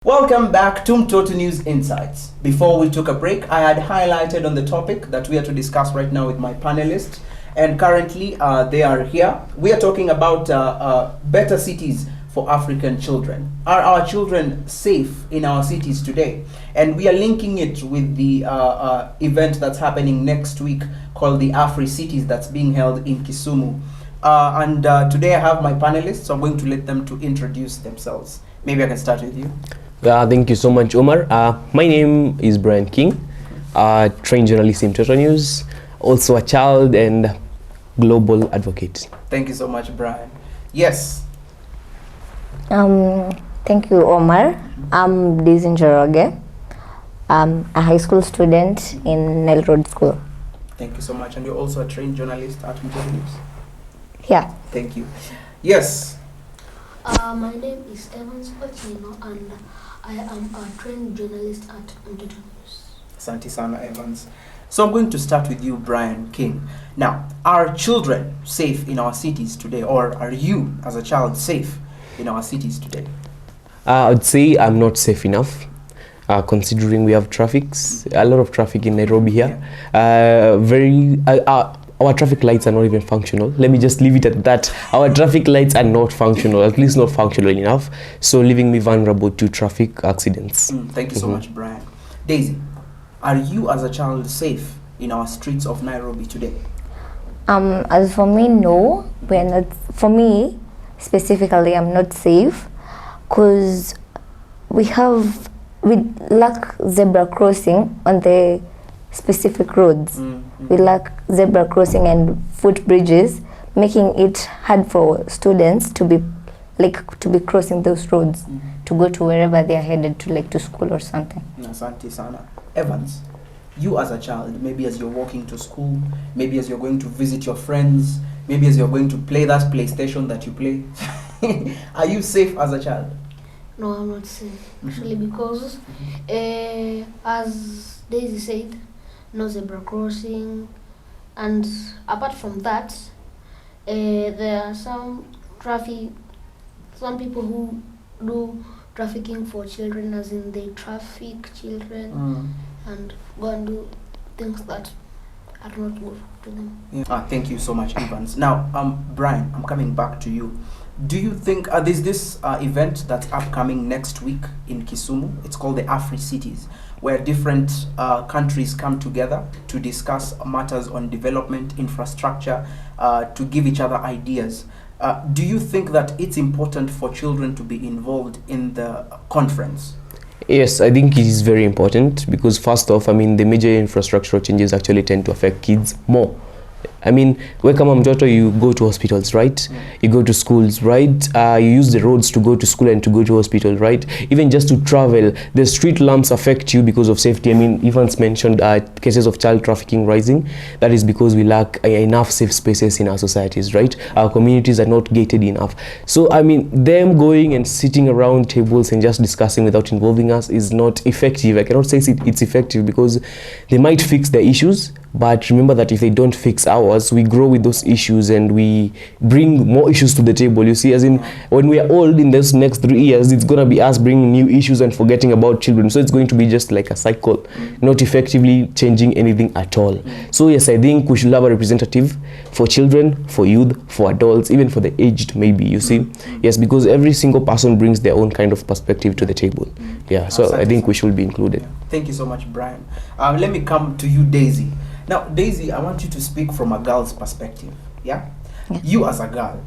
Welcome back to Mtoto News Insights. Before we took a break, I had highlighted on the topic that we are to discuss right now with my panelists, and currently they are here. We are talking about better cities for African children. Are our children safe in our cities today? And we are linking it with the event that's happening next week called the Africities that's being held in Kisumu. Today I have my panelists, so I'm going to let them to introduce themselves. Maybe I can start with you. Thank you so much, Omar. My name is Brian King, trained journalist in Mtoto News, also a child and global advocate. Thank you so much, Brian. Yes. Thank you, Omar. I'm Daisy Njoroge. I'm a high school student in Nile Road School. Thank you so much. And you're also a trained journalist at Mtoto News? Yeah. Thank you. Yes. My name is Evans Ochino and I am a trained journalist at Mtoto News. Asante sana, Evans. So I'm going to start with you, Brian King. Now, are children safe in our cities today, or are you as a child safe in our cities today? I'd say I'm not safe enough, considering we have traffics, a lot of traffic in Nairobi here. Our traffic lights are not even functional. Let me just leave it at that. Our traffic lights are not functional, at least not functional enough, so leaving me vulnerable to traffic accidents. Thank you so much, Brian. Daisy, are you as a child safe in our streets of Nairobi today? As for me, no. We're not. For me, specifically, I'm not safe because we lack zebra crossing on the specific roads. We lack zebra crossing and footbridges, making it hard for students to be crossing those roads to go to wherever they are headed to school or something. Asante sana. Evans, you as a child, maybe as you're walking to school, maybe as you're going to visit your friends, maybe as you're going to play that PlayStation that you play, are you safe as a child? No, I'm not safe actually because as Daisy said, no zebra crossing, and apart from that, there are some people who do trafficking for children, as in they traffic children and go and do things that are not good to them. Yeah. Thank you so much, Evans. Now, Brian, I'm coming back to you. Do you think there's this event that's upcoming next week in Kisumu? It's called the Africities, where different countries come together to discuss matters on development, infrastructure, to give each other ideas. Do you think that it's important for children to be involved in the conference? Yes, I think it is very important because first off, the major infrastructural changes actually tend to affect kids more. When kama mtoto, you go to hospitals, right? You go to schools, right? You use the roads to go to school and to go to hospital, right? Even just to travel, the street lamps affect you because of safety. Evans mentioned cases of child trafficking rising. That is because we lack enough safe spaces in our societies, right? Our communities are not gated enough. So, them going and sitting around tables and just discussing without involving us is not effective. I cannot say it's effective because they might fix the issues, but remember that if they don't fix ours, we grow with those issues and we bring more issues to the table. You see, as in when we are old in this next 3 years, it's going to be us bringing new issues and forgetting about children. So it's going to be just like a cycle, not effectively changing anything at all. So yes, I think we should have a representative for children, for youth, for adults, even for the aged maybe, you see. Yes, because every single person brings their own kind of perspective to the table. Yeah, so I think we should be included. Thank you so much, Brian. Let me come to you, Daisy. Now, Daisy, I want you to speak from a girl's perspective, yeah? You as a girl,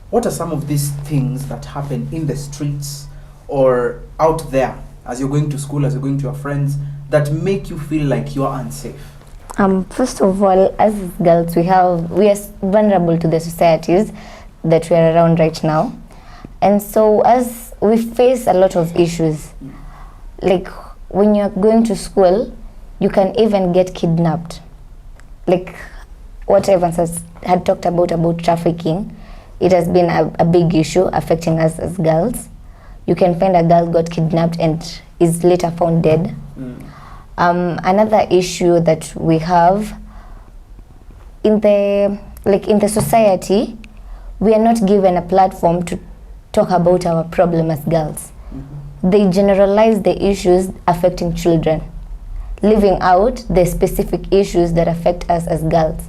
what are some of these things that happen in the streets or out there as you're going to school, as you're going to your friends, that make you feel like you're unsafe? First of all, as girls, we are vulnerable to the societies that we are around right now. And so as we face a lot of issues, like when you're going to school, you can even get kidnapped. Like what Evans had talked about trafficking, it has been a big issue affecting us as girls. You can find a girl got kidnapped and is later found dead. Another issue that we have in the society, we are not given a platform to talk about our problem as girls. they generalize the issues affecting children, leaving out the specific issues that affect us as girls.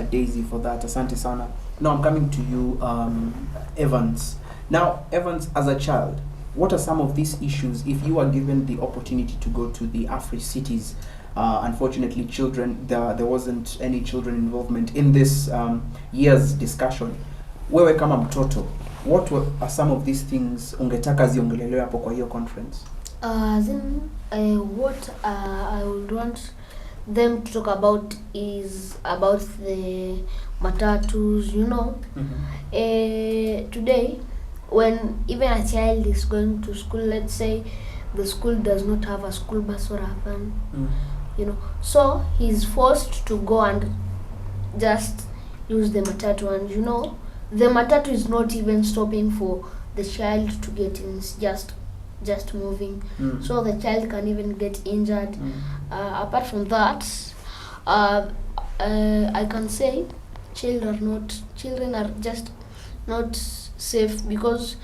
Daisy, for that. Asante sana. Now I'm coming to you, Evans. Now, Evans, as a child, what are some of these issues if you are given the opportunity to go to the Africities? Unfortunately, children, there wasn't any children involvement in this year's discussion. Wewe kama mtoto, what are some of these things ungetaka ziongelelewe hapo kwa hiyo conference? What I would want them to talk about is about the matatus, you know. Today, when even a child is going to school, let's say the school does not have a school bus or a van, you know, so he's forced to go and just use the matatu, and you know, the matatu is not even stopping for the child to get in, it's just moving, so the child can even get injured. Apart from that, I can say children are just not safe, because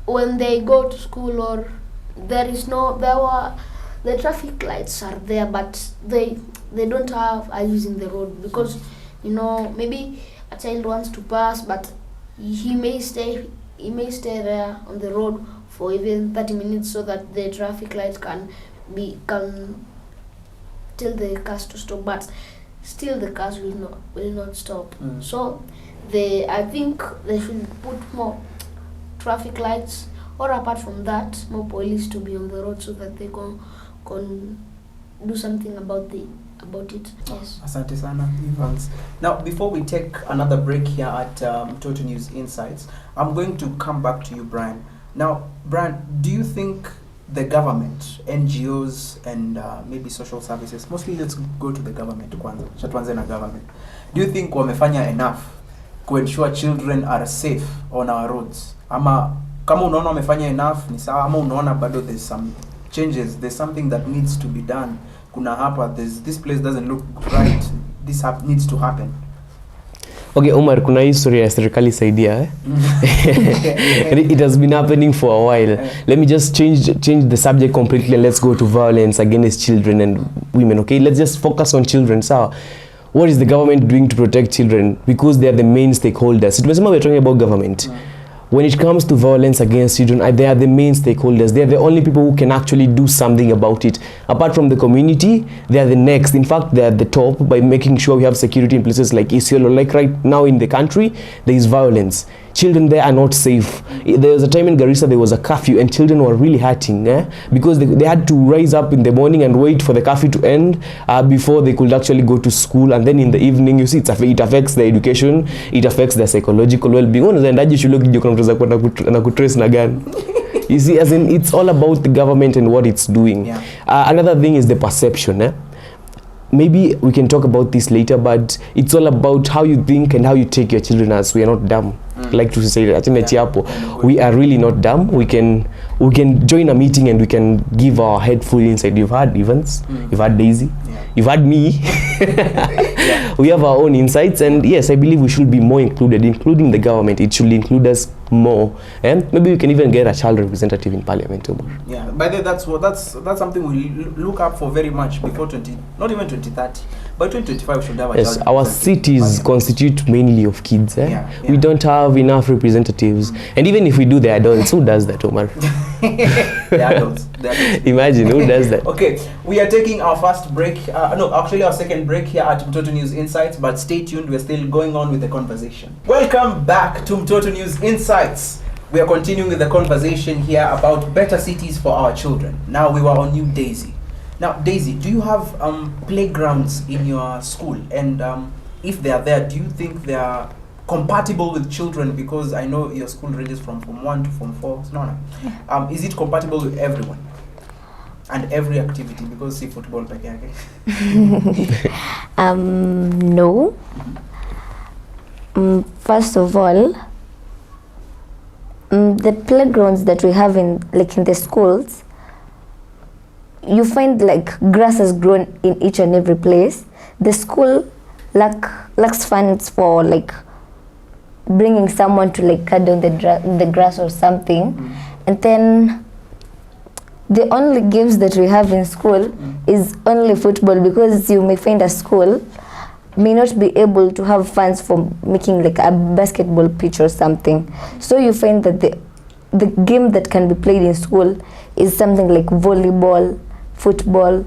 when they go to school, or the traffic lights are there, but they don't are using the road, because you know, maybe a child wants to pass, but he may stay there on the road for even 30 minutes, so that the traffic light can tell the cars to stop, but still the cars will not stop. So I think they should put more traffic lights, or apart from that, more police to be on the road, so that they can do something about it. Yes. Asante sana, Evans. Now, before we take another break here at Total News Insights, I'm going to come back to you, Brian. Now, Brian, do you think the government, NGOs, and maybe social services, mostly let's go to the government kwanza, tuanze na government. Do you think wamefanya enough to ensure children are safe on our roads? Ama kama unaona wamefanya enough ni sawa, ama unaona bado there's some changes, there's something that needs to be done? Kuna hapa, this place doesn't look right, this needs to happen. Okay, Omar, kuna history ya serikali saidia. It has been happening for a while. Let me just change the subject completely. Let's go to violence against children and women. Okay, let's just focus on children. So, what is the government doing to protect children? Because they are the main stakeholders. We're talking about government. When it comes to violence against children, they are the main stakeholders. They are the only people who can actually do something about it. Apart from the community, they are the next. In fact, they are at the top by making sure we have security in places like Isiolo. Like right now in the country, there is violence. Children there are not safe. There was a time in Garissa there was a curfew and children were really hurting because they had to rise up in the morning and wait for the curfew to end before they could actually go to school. And then in the evening, you see, it affects their education, it affects their psychological well-being. You see, as in, it's all about the government and what it's doing. Yeah. Another thing is the perception. Maybe we can talk about this later, but it's all about how you think and how you take your children as. We are not dumb. Like to say, we are really not dumb. We can join a meeting and we can give our head full insight. You've had Evans, you've had Daisy, you've had me. We have our own insights, and yes, I believe we should be more included, including the government. It should include us more, and maybe we can even get a child representative in parliament. Yeah, by the way, that's something we look up for very much before not even 2030, but 2025 we should have a yes, child. Our cities constitute mainly of kids. We don't have enough representatives, and even if we do, the adults. Who does that, Omar? The adults. Imagine who does that. Okay, we are taking our first break. Our second break here at Mtoto News Insights. But stay tuned. We're still going on with the conversation. Welcome back to Mtoto News Insights. We are continuing with the conversation here about better cities for our children. Now we were on you, Daisy. Now, Daisy, do you have playgrounds in your school? And if they are there, do you think they are compatible with children? Because I know your school ranges from Form 1 to Form 4. No. Is it compatible with everyone? And every activity? Because see football, no. First of all, the playgrounds that we have in the schools, you find like grass has grown in each and every place. The school lacks funds for bringing someone to cut down the grass or something, and then the only games that we have in school is only football, because you may find a school may not be able to have funds for making like a basketball pitch or something. So you find that the game that can be played in school is something like volleyball, football.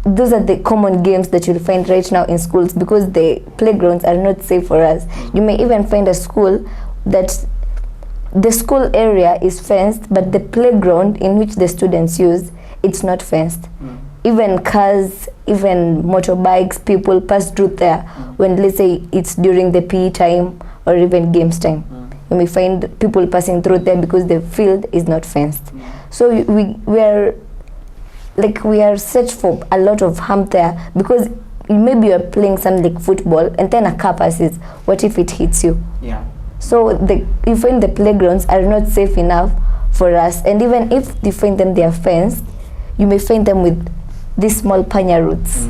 Those are the common games that you'll find right now in schools, because the playgrounds are not safe for us. You may even find a school that the school area is fenced, but the playground in which the students use, it's not fenced. Even cars, even motorbikes, people pass through there when, let's say, it's during the PE time or even games time. You may find people passing through there because the field is not fenced. So we are set for a lot of harm there, because maybe you're playing something like football and then a car passes. What if it hits you? Yeah. So you find the playgrounds are not safe enough for us, and even if you find them they are fenced, you may find them with these small panya roots.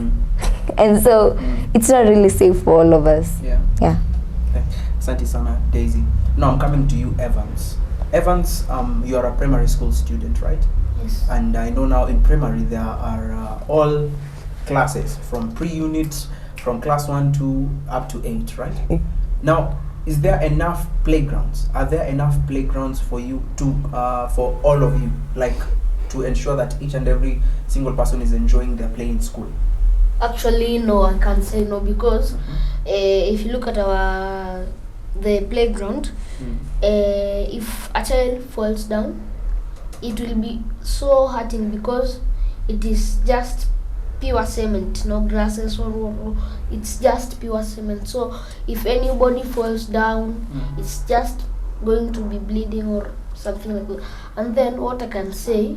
And so it's not really safe for all of us. Yeah. Yeah. Okay. Asante sana, Daisy. Now I'm coming to you, Evans. Evans, you are a primary school student, right? Yes. And I know now in primary there are all classes from pre-unit, from class 1 to up to 8, right? Now, is there enough playgrounds? Are there enough playgrounds for you to, for all of you, like to ensure that each and every single person is enjoying their play in school? Actually, no, I can't say no, because if you look at the playground, if a child falls down, it will be so hurting, because it is just pure cement, no grasses or it's just pure cement. So if anybody falls down, it's just going to be bleeding or something like that. And then what I can say,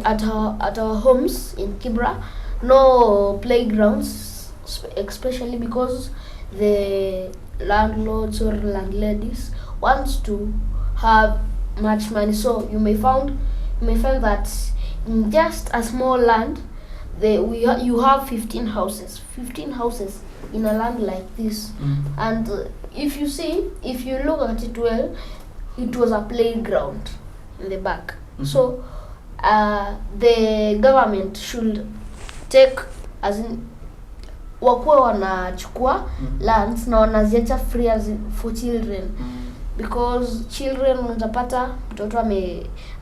at our homes in Kibra, no playgrounds, especially because the landlords or landladies wants to have much money. So you may find that in just a small land, you have 15 houses in a land like this. And if you look at it well, it was a playground in the back. So the government should take, as in, wakuwe wanachukua lands na wanaziacha free for children, because children unapata mtoto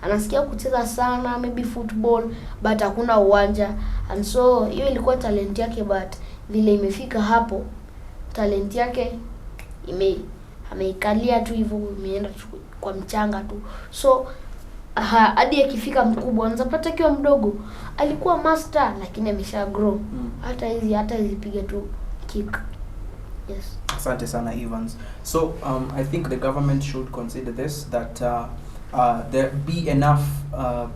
anasikia kucheza sana, maybe football, but hakuna uwanja, and so hiyo ilikuwa talent yake, but vile imefika hapo talent yake ameikalia tu hivyo, imeenda kwa mchanga tu. So hadi akifika mkubwa unapata kiwa mdogo alikuwa master, lakini amesha grow, hata hizi piga tu kick. Yes. Asante sana, Evans. So I think the government should consider this, that there be enough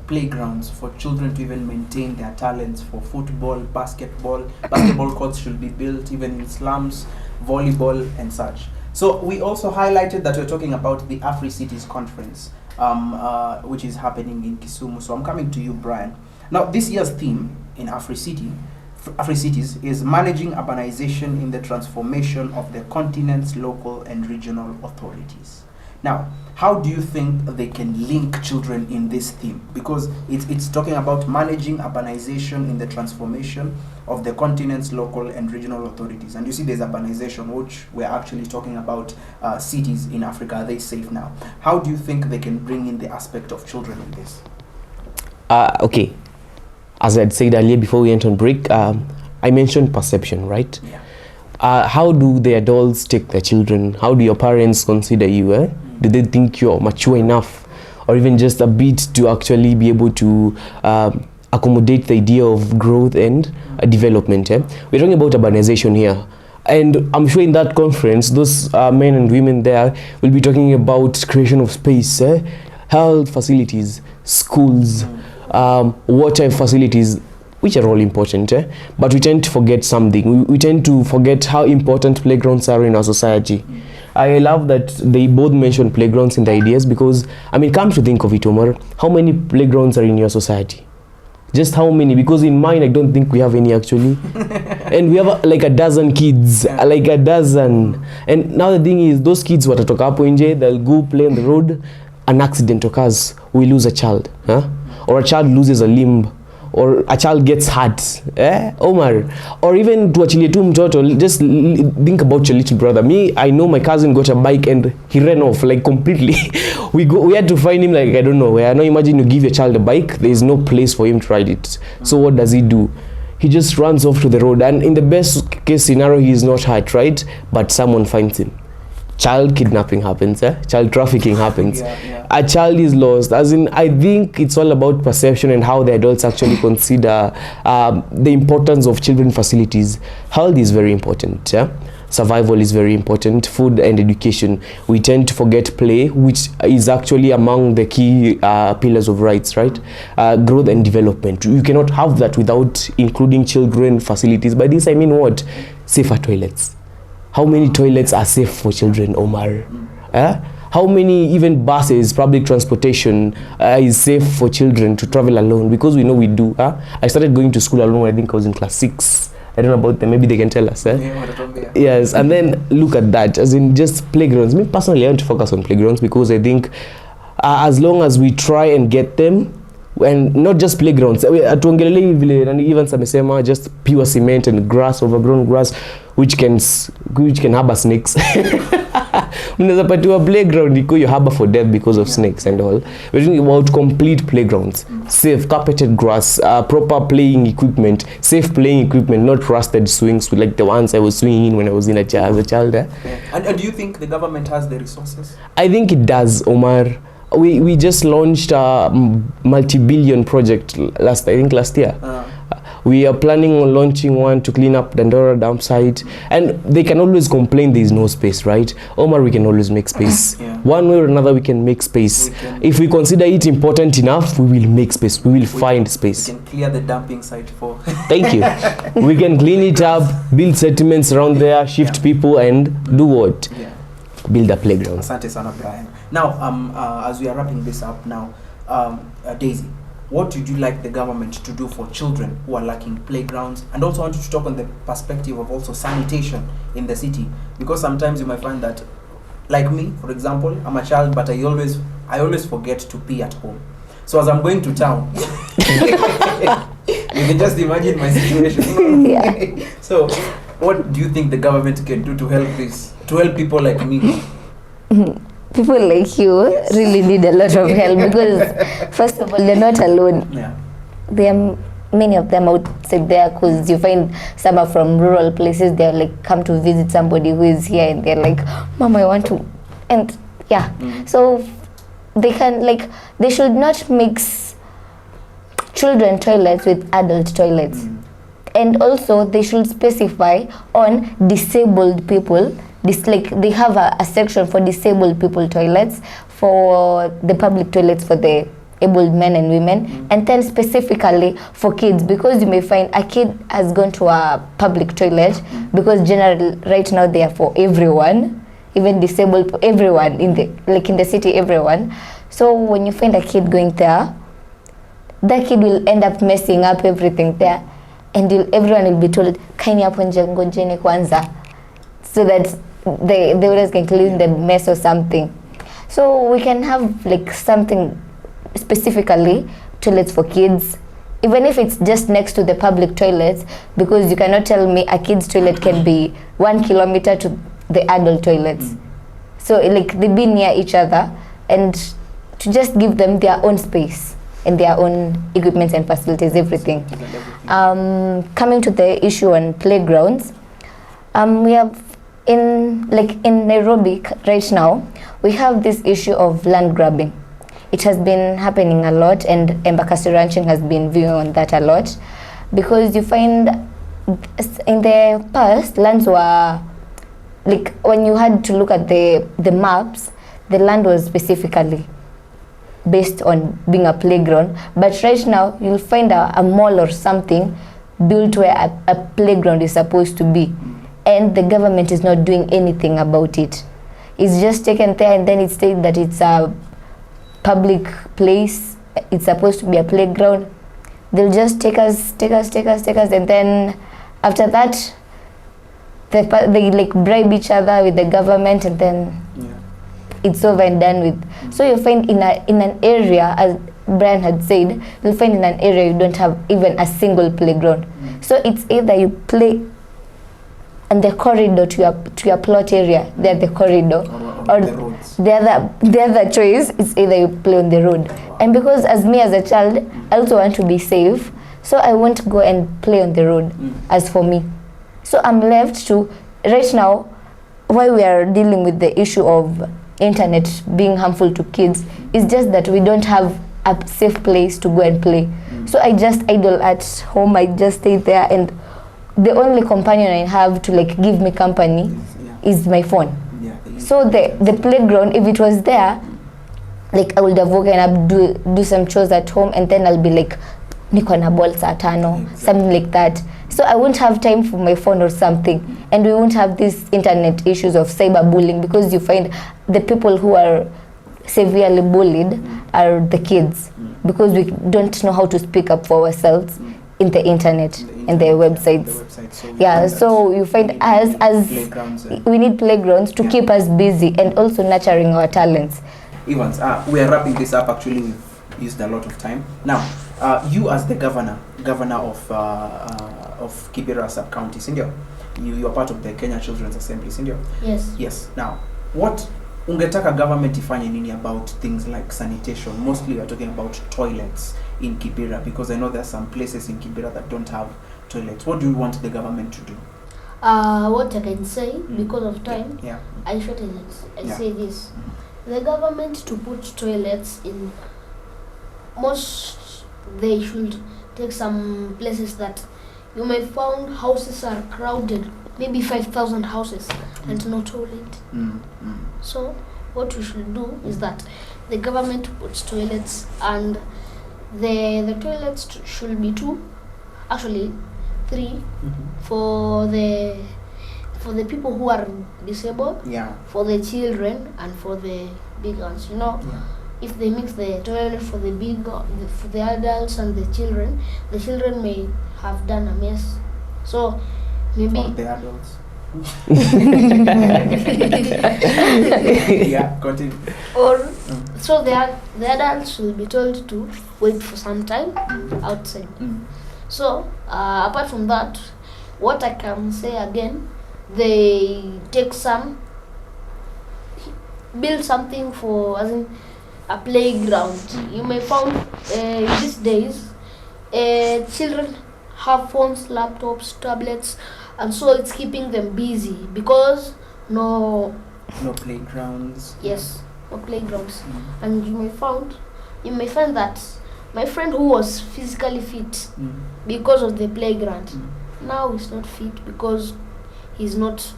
playgrounds for children to even maintain their talents for football, basketball. Basketball courts should be built even in slums, volleyball and such. So we also highlighted that we're talking about the Africities Conference, which is happening in Kisumu. So I'm coming to you, Brian. Now, this year's theme in Africities is managing urbanization in the transformation of the continent's local and regional authorities. Now, how do you think they can link children in this theme? Because it's talking about managing urbanization in the transformation of the continent's local and regional authorities. And you see there's urbanization, which we're actually talking about cities in Africa. Are they safe now? How do you think they can bring in the aspect of children in this? Okay. As I had said earlier before we went on break, I mentioned perception, right? Yeah. How do the adults take their children? How do your parents consider you? Do they think you're mature enough, or even just a bit to actually be able to accommodate the idea of growth and development? We're talking about urbanization here. And I'm sure in that conference, those men and women there will be talking about creation of space, health facilities, schools, water facilities, which are all important, but we tend to forget something. We tend to forget how important playgrounds are in our society. I love that they both mention playgrounds in the ideas, because, I mean, come to think of it, Omar, how many playgrounds are in your society? Just how many? Because in mine, I don't think we have any actually. And we have like a dozen kids, like a dozen. And now the thing is, those kids watatoka hapo nje, they'll go play on the road. an accident occurs, we lose a child, or a child loses a limb, or a child gets hurt, Omar, or even tuachilie tu mtoto, just think about your little brother. Me, I know my cousin got a bike and he ran off like completely. We had to find him like, I don't know where. Now imagine you give your child a bike, there is no place for him to ride it. So what does he do? He just runs off to the road, and in the best case scenario, he is not hurt, right? But someone finds him. Child kidnapping happens, child trafficking happens. A child is lost. As in, I think it's all about perception and how the adults actually consider the importance of children facilities. Health is very important. Survival is very important. Food and education. We tend to forget play, which is actually among the key pillars of rights, right? Growth and development. You cannot have that without including children facilities. By this I mean what? Safer toilets. How many toilets are safe for children, Omar? How many even buses, public transportation is safe for children to travel alone? Because we know we do. I started going to school alone when I think I was in class 6. I don't know about them. Maybe they can tell us. Yes, and then look at that. As in just playgrounds. Me personally, I want to focus on playgrounds because I think as long as we try and get them, and not just playgrounds, even samesema just pure cement and grass, overgrown grass, which can harbor snakes. Unaweza patiwa playground iko you harbor for death because of snakes and all. We're talking about complete playgrounds, safe carpeted grass, proper playing equipment, safe playing equipment, not rusted swings like the ones I was swinging in when I was in as a child. And do you think the government has the resources? I think it does, Omar. We just launched a multi-billion project last year. We are planning on launching one to clean up Dandora dump site, and they can always complain there is no space, right? Omar, we can always make space. One way or another we can make space. If we consider it important enough, we will make space. We will find space. We can clear the dumping site for thank you. We can clean it up, build settlements around there, shift people, and do what? Build a playground. Asante sana, Brian. Now, as we are wrapping this up now, Daisy, what would you like the government to do for children who are lacking playgrounds? And also I want you to talk on the perspective of also sanitation in the city, because sometimes you might find that, like me, for example, I'm a child, but I always forget to pee at home. So as I'm going to town, you can just imagine my situation. So what do you think the government can do to help this, to help people like me? People like you really need a lot of help because first of all, they're not alone. There are many of them outside there, because you find some are from rural places. They're like come to visit somebody who is here, and they're like, Mom, I want to, and so they can they should not mix children toilets with adult toilets. And also they should specify on disabled people. They have a section for disabled people toilets, for the public toilets for the able men and women, and then specifically for kids, because you may find a kid has gone to a public toilet, because generally right now they are for everyone, even disabled, everyone in the city, everyone. So when you find a kid going there, that kid will end up messing up everything there, and everyone will be told, kaini hapo nje ngojeni kwanza, so that the others can clean the mess or something. So we can have something specifically toilets for kids, even if it's just next to the public toilets, because you cannot tell me a kid's toilet can be 1 kilometer to the adult toilets. So they be near each other, and to just give them their own space and their own equipment and facilities, everything. Coming to the issue on playgrounds, we have in Nairobi right now, we have this issue of land grabbing. It has been happening a lot, and Embakasi ranching has been viewing on that a lot, because you find in the past lands were when you had to look at the maps, the land was specifically based on being a playground, but right now you'll find a mall or something built where a playground is supposed to be, and the government is not doing anything about it. It's just taken there, and then it's stated that it's a public place, it's supposed to be a playground. They'll just take us, and then after that they bribe each other with the government, and then it's over and done with. So you find in an area, as Brian had said, you'll find in an area you don't have even a single playground. So it's either you play on the corridor to your plot area, there the corridor, or the roads. the other choice is either you play on the road. And because as me as a child, I also want to be safe, so I won't go and play on the road as for me. So I'm left to, right now, why we are dealing with the issue of internet being harmful to kids is just that we don't have a safe place to go and play. So I just idle at home, I just stay there, and the only companion I have to like give me company is my phone. So the playground, if it was there, like I would have woken up, do some chores at home, and then I'll be like, niko na ball saa tano, something like that. So I won't have time for my phone or something, and we won't have these internet issues of cyberbullying, because you find the people who are severely bullied are the kids, because we don't know how to speak up for ourselves in the internet and the websites. So you find us as we need playgrounds to keep us busy and also nurturing our talents. Evans, we are wrapping this up. Actually, we've used a lot of time. Now, you as the governor of Kibera sub-county, Sindio, you are part of the Kenya Children's Assembly, Sindio? Yes. Now, what ungetaka government ifanye nini about things like sanitation? Mostly we are talking about toilets in Kibera, because I know there are some places in Kibera that don't have toilets. What do you want the government to do? What I can say, because of time, I shorten it. I say this. The government to put toilets in, they should take some places that you may find houses are crowded, maybe 5,000 houses and no toilet. So what we should do is that the government puts toilets, and the toilets should be 2, actually 3, for the people who are disabled, for the children, and for the big ones. If they mix the toilet for the adults and the children may have done a mess. So maybe for the adults. Continue. Or so the adults will be told to wait for some time outside. So apart from that, what I can say again, they build something for, as in a playground. You may find these days children have phones, laptops, tablets, and so it's keeping them busy because no playgrounds. Yes, no playgrounds. And you may find that my friend who was physically fit because of the playground, now he's not fit because he's not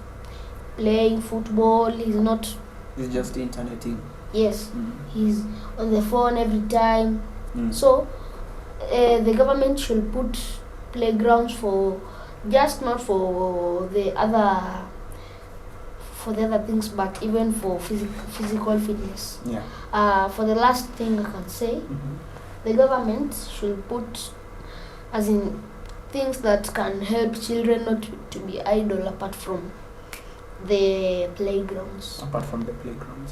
playing football, He's just interneting. Yes, he's on the phone every time. So the government should put playgrounds for just not for the other things, but even for physical fitness. For the last thing I can say, the government should put, as in, things that can help children not to be idle apart from the playgrounds.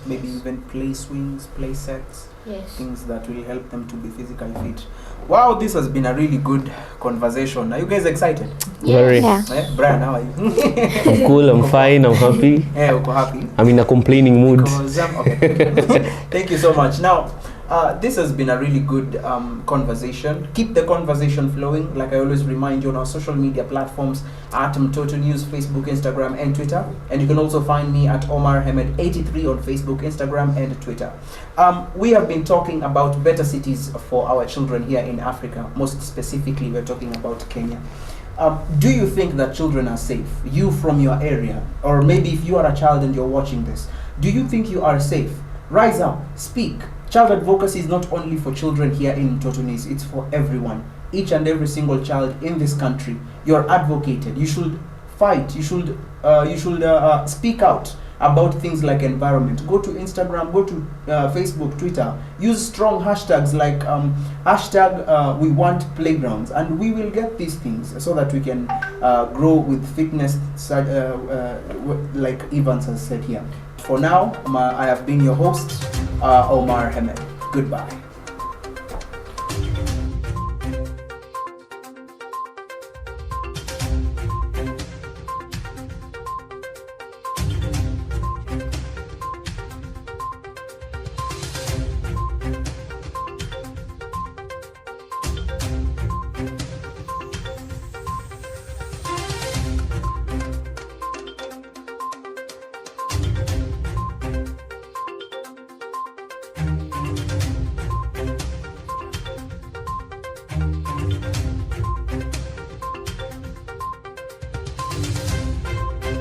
Maybe even play swings, play sets. Yes. Things that will help them to be physically fit. Wow, this has been a really good conversation. Are you guys excited? Very. Brian, how are you? I'm cool, I'm fine, I'm happy. Uko happy? I'm in a complaining mood. Okay. Thank you so much. Now, this has been a really good conversation. Keep the conversation flowing. Like I always remind you, on our social media platforms at Mtoto News, Facebook, Instagram, and Twitter. And you can also find me at Omar Hamed83 on Facebook, Instagram, and Twitter. We have been talking about better cities for our children here in Africa. Most specifically, we're talking about Kenya. Do you think that children are safe? You from your area, or maybe if you are a child and you're watching this, do you think you are safe? Rise up, speak. Child advocacy is not only for children here in Totonis, it's for everyone. Each and every single child in this country, you're advocated. You should fight. You should speak out about things like environment. Go to Instagram, go to Facebook, Twitter. Use strong hashtags like hashtag we want playgrounds, and we will get these things so that we can grow with fitness, like Evans has said here. For now, I have been your host, Omar Hamed. Goodbye.